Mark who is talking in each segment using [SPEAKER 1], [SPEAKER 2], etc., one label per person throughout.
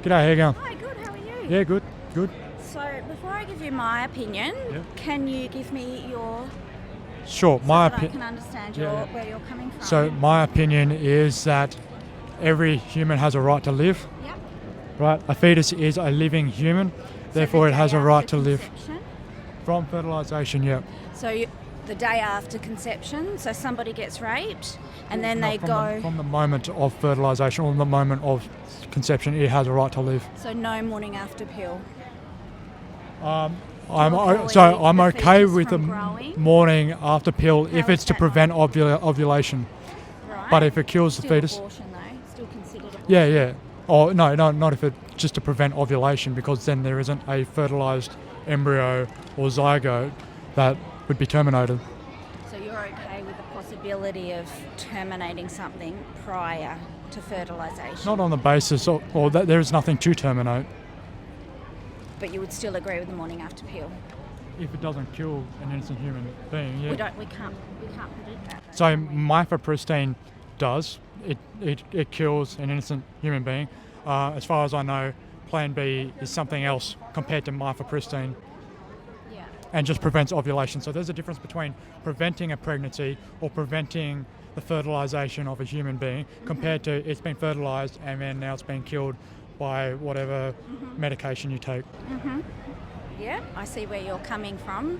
[SPEAKER 1] G'day, how you going?
[SPEAKER 2] Hi, good. How are you?
[SPEAKER 1] Yeah, good, good.
[SPEAKER 2] So, before I give you my opinion,
[SPEAKER 1] Yep.
[SPEAKER 2] can you give me your
[SPEAKER 1] Sure,
[SPEAKER 2] so
[SPEAKER 1] my
[SPEAKER 2] that I can
[SPEAKER 1] opinion.
[SPEAKER 2] understand
[SPEAKER 1] Yeah.
[SPEAKER 2] where you're coming from?
[SPEAKER 1] So my opinion is that every human has a right to live.
[SPEAKER 2] Yep.
[SPEAKER 1] Right, a fetus is a living human,
[SPEAKER 2] So
[SPEAKER 1] therefore
[SPEAKER 2] the
[SPEAKER 1] it has
[SPEAKER 2] day
[SPEAKER 1] a right
[SPEAKER 2] after
[SPEAKER 1] to live.
[SPEAKER 2] conception?
[SPEAKER 1] From fertilisation. Yeah.
[SPEAKER 2] So the day after conception, so somebody gets raped, and then
[SPEAKER 1] No,
[SPEAKER 2] they
[SPEAKER 1] from
[SPEAKER 2] go.
[SPEAKER 1] from the moment of fertilisation or the moment of conception, it has a right to live.
[SPEAKER 2] So no morning after pill.
[SPEAKER 1] I'm
[SPEAKER 2] avoid
[SPEAKER 1] I'm
[SPEAKER 2] the
[SPEAKER 1] okay
[SPEAKER 2] fetus
[SPEAKER 1] with the
[SPEAKER 2] from growing?
[SPEAKER 1] morning after pill if
[SPEAKER 2] How
[SPEAKER 1] it's
[SPEAKER 2] is
[SPEAKER 1] to
[SPEAKER 2] that
[SPEAKER 1] prevent
[SPEAKER 2] not?
[SPEAKER 1] ovulation.
[SPEAKER 2] Right.
[SPEAKER 1] But if it kills the
[SPEAKER 2] Still
[SPEAKER 1] fetus,
[SPEAKER 2] abortion though. Still considered abortion.
[SPEAKER 1] yeah, yeah. Oh no, not if it just to prevent ovulation, because then there isn't a fertilised embryo or zygote that would be terminated.
[SPEAKER 2] So you're okay with the possibility of terminating something prior to fertilisation?
[SPEAKER 1] Not on the basis of, or that there is nothing to terminate.
[SPEAKER 2] But you would still agree with the morning after pill?
[SPEAKER 1] If it doesn't kill an innocent human being, yeah.
[SPEAKER 2] We can't predict that. Though,
[SPEAKER 1] So
[SPEAKER 2] can we?
[SPEAKER 1] mifepristone does. It kills an innocent human being. As far as I know, Plan B is something else compared to mifepristone
[SPEAKER 2] Yeah.
[SPEAKER 1] and just prevents ovulation. So there's a difference between preventing a pregnancy or preventing the fertilisation of a human being compared to it's been fertilised and then now it's been killed by whatever medication you take.
[SPEAKER 2] Yeah, I see where you're coming from.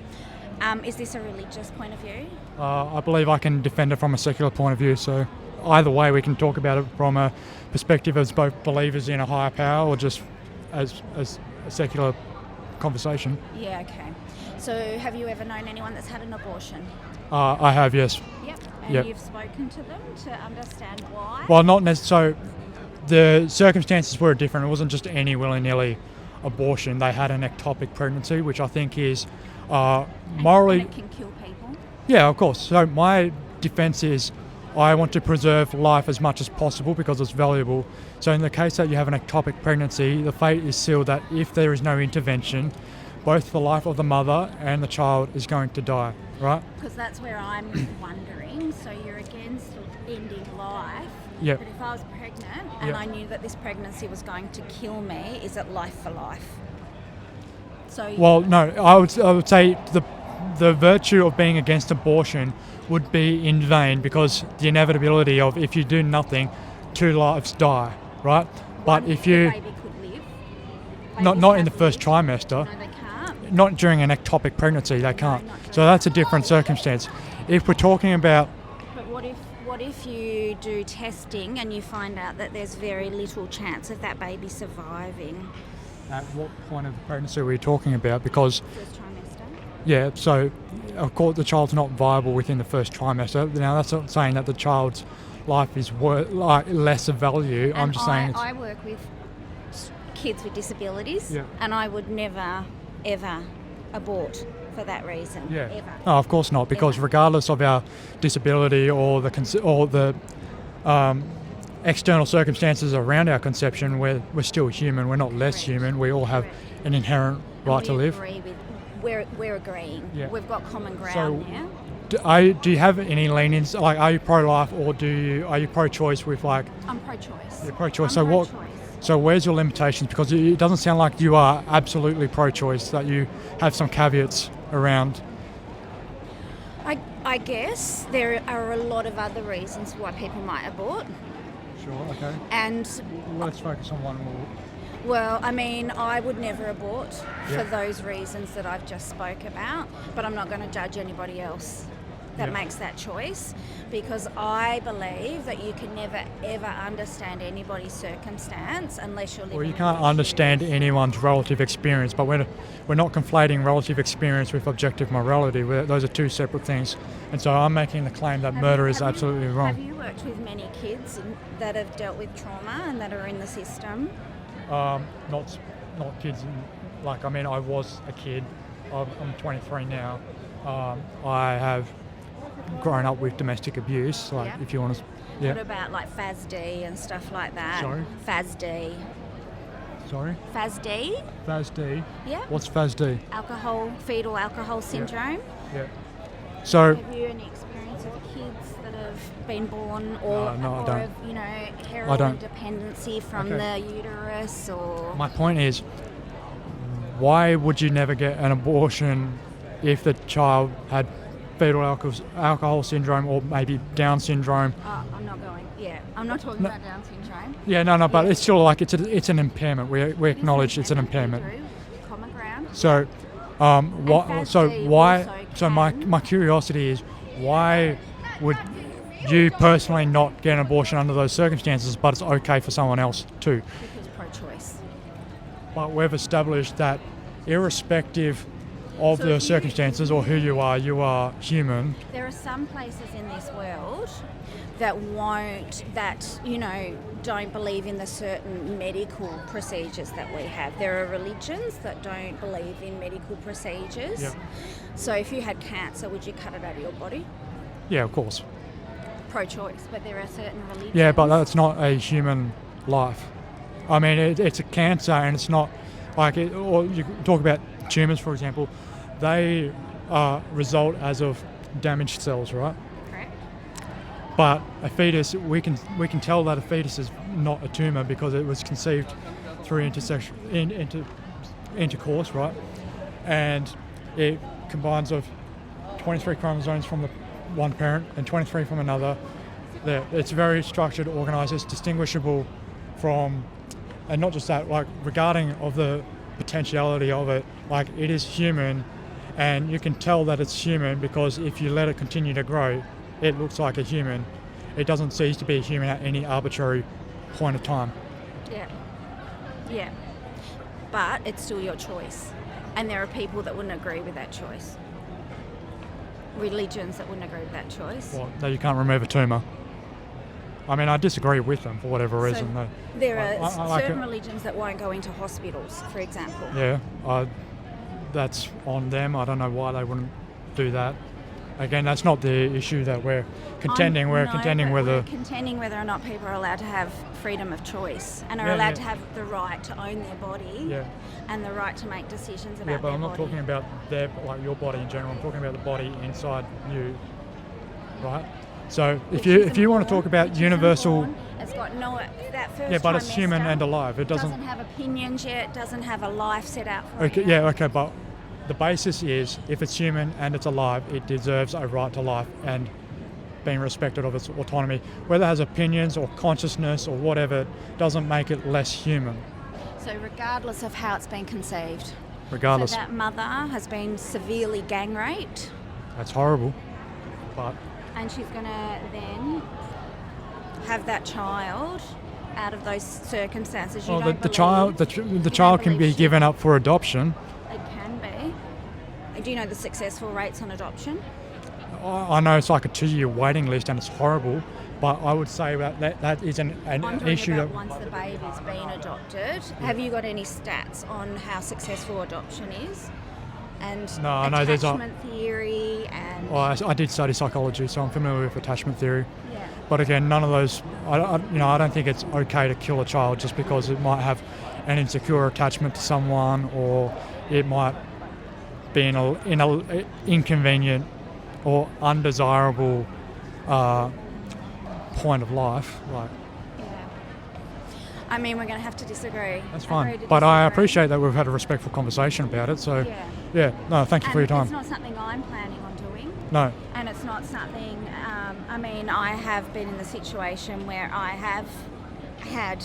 [SPEAKER 2] Is this a religious point of view?
[SPEAKER 1] I believe I can defend it from a secular point of view. So either way, we can talk about it from a perspective as both believers in a higher power or just as a secular conversation.
[SPEAKER 2] Yeah, okay. So have you ever known anyone that's had an abortion?
[SPEAKER 1] I have, yes.
[SPEAKER 2] Yep. And
[SPEAKER 1] Yep.
[SPEAKER 2] you've spoken to them to understand why?
[SPEAKER 1] Well, not necessarily. So the circumstances were different. It wasn't just any willy-nilly abortion. They had an ectopic pregnancy, which I think is morally.
[SPEAKER 2] And it can kill people?
[SPEAKER 1] Yeah, of course. So my defence is I want to preserve life as much as possible because it's valuable. So in the case that you have an ectopic pregnancy, the fate is sealed that if there is no intervention, both the life of the mother and the child is going to die, right?
[SPEAKER 2] Because that's where I'm wondering. So you're against ending life.
[SPEAKER 1] Yep.
[SPEAKER 2] But if I was pregnant and
[SPEAKER 1] Yep.
[SPEAKER 2] I knew that this pregnancy was going to kill me, is it life for life? So
[SPEAKER 1] Well, no, I would say the virtue of being against abortion would be in vain because the inevitability of if you do nothing, two lives die, right? But if
[SPEAKER 2] the
[SPEAKER 1] you
[SPEAKER 2] baby could live.
[SPEAKER 1] not
[SPEAKER 2] Babies
[SPEAKER 1] in the
[SPEAKER 2] have
[SPEAKER 1] first
[SPEAKER 2] lived.
[SPEAKER 1] trimester,
[SPEAKER 2] No, they can't.
[SPEAKER 1] not during an ectopic pregnancy, they can't.
[SPEAKER 2] not
[SPEAKER 1] So that's a different circumstance. If we're talking about
[SPEAKER 2] But what if you do testing and you find out that there's very little chance of that baby surviving
[SPEAKER 1] at what point of the pregnancy are we talking about? Because
[SPEAKER 2] first trimester?
[SPEAKER 1] yeah, so of course the child's not viable within the first trimester. Now that's not saying that the child's life is less of value. I'm
[SPEAKER 2] And
[SPEAKER 1] just saying it's,
[SPEAKER 2] I work with kids with disabilities,
[SPEAKER 1] Yeah.
[SPEAKER 2] and I would never ever abort for that reason.
[SPEAKER 1] yeah.
[SPEAKER 2] Ever.
[SPEAKER 1] No, of course not, because
[SPEAKER 2] Ever.
[SPEAKER 1] regardless of our disability or the external circumstances around our conception, we're still human. We're not less
[SPEAKER 2] Correct.
[SPEAKER 1] human. We all have
[SPEAKER 2] Correct.
[SPEAKER 1] an inherent
[SPEAKER 2] And
[SPEAKER 1] right to
[SPEAKER 2] we
[SPEAKER 1] live.
[SPEAKER 2] agree with, we're agreeing.
[SPEAKER 1] Yeah.
[SPEAKER 2] We've got common
[SPEAKER 1] So
[SPEAKER 2] ground now.
[SPEAKER 1] Do you have any leanings? Like, are you pro-life or are you pro-choice with like?
[SPEAKER 2] I'm pro-choice.
[SPEAKER 1] You're pro-choice.
[SPEAKER 2] I'm
[SPEAKER 1] So what?
[SPEAKER 2] pro-choice.
[SPEAKER 1] So where's your limitations? Because it doesn't sound like you are absolutely pro-choice. That you have some caveats around.
[SPEAKER 2] I guess there are a lot of other reasons why people might abort.
[SPEAKER 1] Sure. Okay.
[SPEAKER 2] And,
[SPEAKER 1] Let's focus on one more.
[SPEAKER 2] well, I mean, I would never abort for
[SPEAKER 1] Yeah.
[SPEAKER 2] those reasons that I've just spoke about, but I'm not going to judge anybody else that
[SPEAKER 1] Yeah.
[SPEAKER 2] makes that choice, because I believe that you can never, ever understand anybody's circumstance unless you're living
[SPEAKER 1] Well, you
[SPEAKER 2] in
[SPEAKER 1] can't
[SPEAKER 2] their
[SPEAKER 1] understand
[SPEAKER 2] shoes.
[SPEAKER 1] anyone's relative experience, but we're not conflating relative experience with objective morality. Those are two separate things. And so I'm making the claim that murder is absolutely
[SPEAKER 2] Have
[SPEAKER 1] wrong.
[SPEAKER 2] you worked with many kids that have dealt with trauma and that are in the system?
[SPEAKER 1] Not kids. Like, I mean, I was a kid. I'm 23 now. I have grown up with domestic abuse. Like,
[SPEAKER 2] Yeah.
[SPEAKER 1] if you want to, yeah.
[SPEAKER 2] What about like FASD and stuff like that?
[SPEAKER 1] Sorry?
[SPEAKER 2] FASD.
[SPEAKER 1] Sorry.
[SPEAKER 2] FASD?
[SPEAKER 1] FASD.
[SPEAKER 2] Yeah.
[SPEAKER 1] What's FASD?
[SPEAKER 2] Fetal alcohol syndrome.
[SPEAKER 1] Yeah. So
[SPEAKER 2] Have you any experience reports of kids that have been born or,
[SPEAKER 1] No, I
[SPEAKER 2] or
[SPEAKER 1] don't.
[SPEAKER 2] of, you know,
[SPEAKER 1] I
[SPEAKER 2] heroin
[SPEAKER 1] don't.
[SPEAKER 2] dependency from
[SPEAKER 1] Okay.
[SPEAKER 2] the uterus or...
[SPEAKER 1] My point is, why would you never get an abortion if the child had fetal alcohol syndrome or maybe Down syndrome?
[SPEAKER 2] I'm not going. Yeah, I'm not talking about Down syndrome.
[SPEAKER 1] Yeah, no, but
[SPEAKER 2] Yeah.
[SPEAKER 1] it's still like it's an impairment. We acknowledge it's an impairment.
[SPEAKER 2] We do. Common ground.
[SPEAKER 1] So,
[SPEAKER 2] FASD
[SPEAKER 1] why?
[SPEAKER 2] also
[SPEAKER 1] So my
[SPEAKER 2] can-
[SPEAKER 1] my curiosity is, why would you personally not get an abortion under those circumstances, but it's okay for someone else too?
[SPEAKER 2] Because pro-choice.
[SPEAKER 1] But we've established that, irrespective of
[SPEAKER 2] So
[SPEAKER 1] the
[SPEAKER 2] if you-
[SPEAKER 1] circumstances or who you are human.
[SPEAKER 2] There are some places in this world that don't believe in the certain medical procedures that we have. There are religions that don't believe in medical procedures.
[SPEAKER 1] Yeah.
[SPEAKER 2] So if you had cancer, would you cut it out of your body?
[SPEAKER 1] Yeah, of course.
[SPEAKER 2] Pro-choice, but there are certain religions.
[SPEAKER 1] Yeah, but that's not a human life. I mean, it's a cancer, and it's not like it, or you talk about tumours, for example. They result as of damaged cells, right?
[SPEAKER 2] Correct.
[SPEAKER 1] But a fetus, we can tell that a fetus is not a tumour because it was conceived through intercourse, right? And it combines of 23 chromosomes from the one parent and 23 from another. It's very structured, organised. It's distinguishable from, and not just that, like regarding of the potentiality of it, like it is human, and you can tell that it's human because if you let it continue to grow, it looks like a human. It doesn't cease to be a human at any arbitrary point of time.
[SPEAKER 2] Yeah. Yeah. But it's still your choice. And there are people that wouldn't agree with that choice. Religions that wouldn't agree with that choice.
[SPEAKER 1] Well, that you can't remove a tumour. I mean, I disagree with them for whatever reason.
[SPEAKER 2] So there are
[SPEAKER 1] I like
[SPEAKER 2] certain
[SPEAKER 1] it.
[SPEAKER 2] religions that won't go into hospitals, for example.
[SPEAKER 1] Yeah, that's on them. I don't know why they wouldn't do that. Again, that's not the issue that we're contending. We're contending whether.
[SPEAKER 2] We're contending whether or not people are allowed to have freedom of choice and are
[SPEAKER 1] Yeah,
[SPEAKER 2] allowed
[SPEAKER 1] yeah.
[SPEAKER 2] to have the right to own their body
[SPEAKER 1] Yeah,
[SPEAKER 2] and the right to make decisions about
[SPEAKER 1] yeah, but
[SPEAKER 2] their
[SPEAKER 1] I'm not
[SPEAKER 2] body.
[SPEAKER 1] talking about like your body in general. I'm talking about the body inside you, right? So if you want to talk about universal,
[SPEAKER 2] It's got no that first
[SPEAKER 1] yeah, but it's human
[SPEAKER 2] trimester
[SPEAKER 1] and alive. It doesn't.
[SPEAKER 2] have opinions yet. Doesn't have a life set out for
[SPEAKER 1] Okay,
[SPEAKER 2] it.
[SPEAKER 1] yeah, okay, but the basis is if it's human and it's alive, it deserves a right to life and being respected of its autonomy. Whether it has opinions or consciousness or whatever doesn't make it less human.
[SPEAKER 2] So regardless of how it's been conceived,
[SPEAKER 1] Regardless,
[SPEAKER 2] so that mother has been severely gang raped,
[SPEAKER 1] that's horrible. But
[SPEAKER 2] and she's going to then have that child out of those circumstances. You
[SPEAKER 1] well,
[SPEAKER 2] don't
[SPEAKER 1] the child,
[SPEAKER 2] believe-
[SPEAKER 1] the child can be
[SPEAKER 2] believe she-
[SPEAKER 1] given up for adoption.
[SPEAKER 2] It can be. Do you know the successful rates on adoption?
[SPEAKER 1] I know it's like a 2-year waiting list and it's horrible, but I would say that is an
[SPEAKER 2] I'm talking
[SPEAKER 1] issue
[SPEAKER 2] about
[SPEAKER 1] that.
[SPEAKER 2] once the baby's been adopted. Have you got any stats on how successful adoption is? And
[SPEAKER 1] No, I know there's a-
[SPEAKER 2] attachment theory and
[SPEAKER 1] Well, I did study psychology, so I'm familiar with attachment theory.
[SPEAKER 2] yeah.
[SPEAKER 1] But again, none of those. I don't think it's okay to kill a child just because it might have an insecure attachment to someone, or it might be in a inconvenient or undesirable point of life. Like
[SPEAKER 2] Yeah. I mean, we're going to have to disagree.
[SPEAKER 1] that's
[SPEAKER 2] Agree
[SPEAKER 1] fine.
[SPEAKER 2] to
[SPEAKER 1] But I
[SPEAKER 2] disagree.
[SPEAKER 1] appreciate that we've had a respectful conversation about it. So
[SPEAKER 2] Yeah.
[SPEAKER 1] yeah, no, thank you
[SPEAKER 2] And
[SPEAKER 1] for your
[SPEAKER 2] it's
[SPEAKER 1] time.
[SPEAKER 2] not something I'm planning on doing.
[SPEAKER 1] No,
[SPEAKER 2] And it's not something, I mean, I have been in the situation where I have had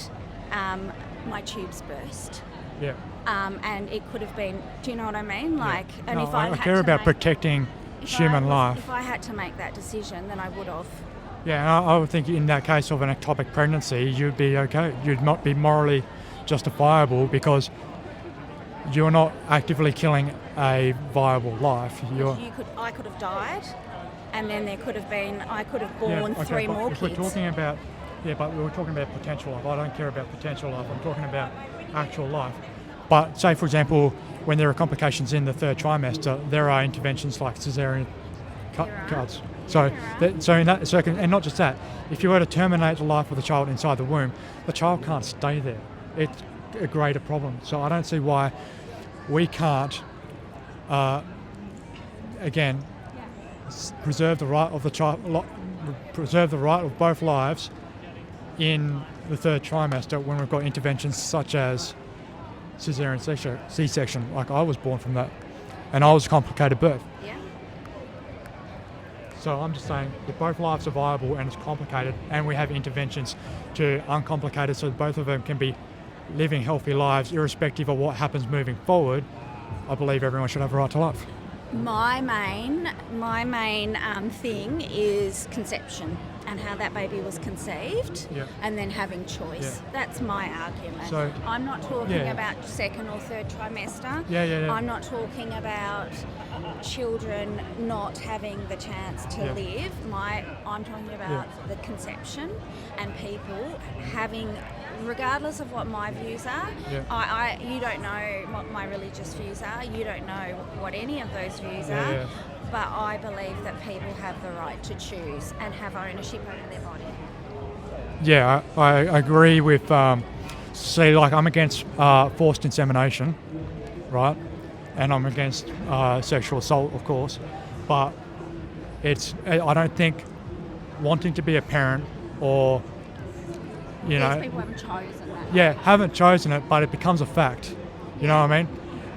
[SPEAKER 2] my tubes burst.
[SPEAKER 1] yeah.
[SPEAKER 2] And it could have been, do you know what I mean? Like, and
[SPEAKER 1] No,
[SPEAKER 2] if I
[SPEAKER 1] I
[SPEAKER 2] had
[SPEAKER 1] care
[SPEAKER 2] to
[SPEAKER 1] about
[SPEAKER 2] make,
[SPEAKER 1] protecting human life.
[SPEAKER 2] If I had to make that decision, then I would have.
[SPEAKER 1] Yeah, and I would think in that case of an ectopic pregnancy, you'd be okay. You'd not be morally justifiable because you're not actively killing a viable life.
[SPEAKER 2] I could have died, and then there could have been, I could have born
[SPEAKER 1] okay,
[SPEAKER 2] three
[SPEAKER 1] but
[SPEAKER 2] more
[SPEAKER 1] if
[SPEAKER 2] kids.
[SPEAKER 1] we're talking about, but we were talking about potential life. I don't care about potential life. I'm talking about actual life. But say, for example, when there are complications in the third trimester, there are interventions like cesarean
[SPEAKER 2] There are.
[SPEAKER 1] cuts. So,
[SPEAKER 2] There are.
[SPEAKER 1] so in that and not just that, if you were to terminate the life of the child inside the womb, the child can't stay there. It's a greater problem. So I don't see why we can't, again, preserve the right of the child, preserve the right of both lives in the third trimester when we've got interventions such as cesarean C-section. Like I was born from that, and I was a complicated birth.
[SPEAKER 2] Yeah.
[SPEAKER 1] So I'm just saying if both lives are viable and it's complicated, and we have interventions to uncomplicate it so that both of them can be living healthy lives irrespective of what happens moving forward, I believe everyone should have a right to life.
[SPEAKER 2] My main thing is conception and how that baby was conceived,
[SPEAKER 1] Yeah.
[SPEAKER 2] and then having choice.
[SPEAKER 1] Yeah.
[SPEAKER 2] That's my argument.
[SPEAKER 1] So-
[SPEAKER 2] I'm not talking
[SPEAKER 1] Yeah.
[SPEAKER 2] about second or third trimester.
[SPEAKER 1] Yeah.
[SPEAKER 2] I'm not talking about children not having the chance to
[SPEAKER 1] Yeah.
[SPEAKER 2] live. I'm talking about the conception and people having, regardless of what my views are.
[SPEAKER 1] Yeah.
[SPEAKER 2] You don't know what my religious views are. You don't know what any of those views
[SPEAKER 1] Yeah,
[SPEAKER 2] are.
[SPEAKER 1] yeah.
[SPEAKER 2] But I believe that people have the right to choose and have ownership over their body.
[SPEAKER 1] Yeah, I agree with. See, like I'm against forced insemination, right? And I'm against sexual assault, of course. But I don't think wanting to be a parent or, you know,
[SPEAKER 2] These people haven't chosen that.
[SPEAKER 1] yeah, haven't chosen it, but it becomes a fact. You know what I mean?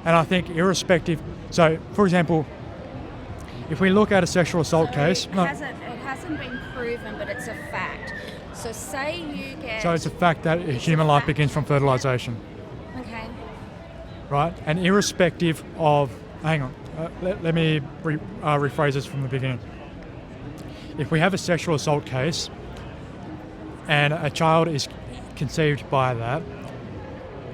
[SPEAKER 1] And I think irrespective. So, for example, if we look at a sexual assault case,
[SPEAKER 2] It hasn't been proven, but it's a fact. So say you get...
[SPEAKER 1] so it's a fact that human life begins from fertilization.
[SPEAKER 2] Okay.
[SPEAKER 1] Right? And irrespective of, hang on, let me rephrase this from the beginning. If we have a sexual assault case and a child is conceived by that,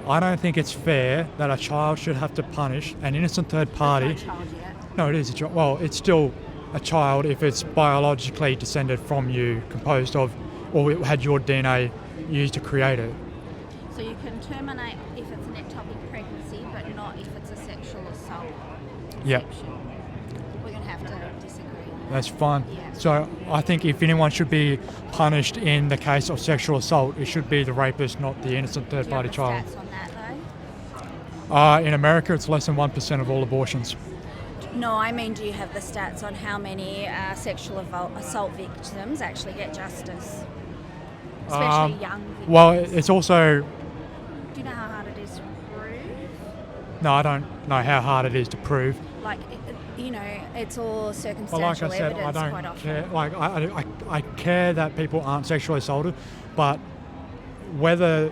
[SPEAKER 1] I don't think it's fair that a child should have to punish an innocent third party.
[SPEAKER 2] It's not a child yet.
[SPEAKER 1] No, it is a child. Well, it's still a child if it's biologically descended from you, composed of, or it had your DNA used to create it.
[SPEAKER 2] So you can terminate if it's an ectopic pregnancy, but not if it's a sexual assault.
[SPEAKER 1] Yeah.
[SPEAKER 2] Conception. We're going to have to disagree.
[SPEAKER 1] That's fine.
[SPEAKER 2] Yeah.
[SPEAKER 1] So I think if anyone should be punished in the case of sexual assault, it should be the rapist, not the innocent
[SPEAKER 2] Do you
[SPEAKER 1] third-party
[SPEAKER 2] have
[SPEAKER 1] child.
[SPEAKER 2] the stats on that, though?
[SPEAKER 1] In America, it's less than 1% of all abortions.
[SPEAKER 2] No, I mean, do you have the stats on how many sexual assault victims actually get justice? Especially young victims.
[SPEAKER 1] Well, it's also...
[SPEAKER 2] Do you know how hard it is to prove?
[SPEAKER 1] No, I don't know how hard it is to prove.
[SPEAKER 2] Like, it's all
[SPEAKER 1] But
[SPEAKER 2] circumstantial
[SPEAKER 1] like I said,
[SPEAKER 2] evidence
[SPEAKER 1] I
[SPEAKER 2] quite
[SPEAKER 1] don't
[SPEAKER 2] often.
[SPEAKER 1] care. Like I care that people aren't sexually assaulted, but whether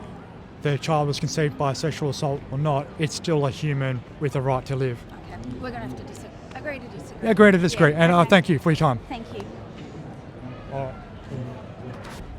[SPEAKER 1] the child was conceived by sexual assault or not, it's still a human with a right to live.
[SPEAKER 2] Okay, we're going to have to agree to disagree.
[SPEAKER 1] Agree to disagree,
[SPEAKER 2] Yeah,
[SPEAKER 1] and
[SPEAKER 2] okay.
[SPEAKER 1] thank you for your time.
[SPEAKER 2] Thank you.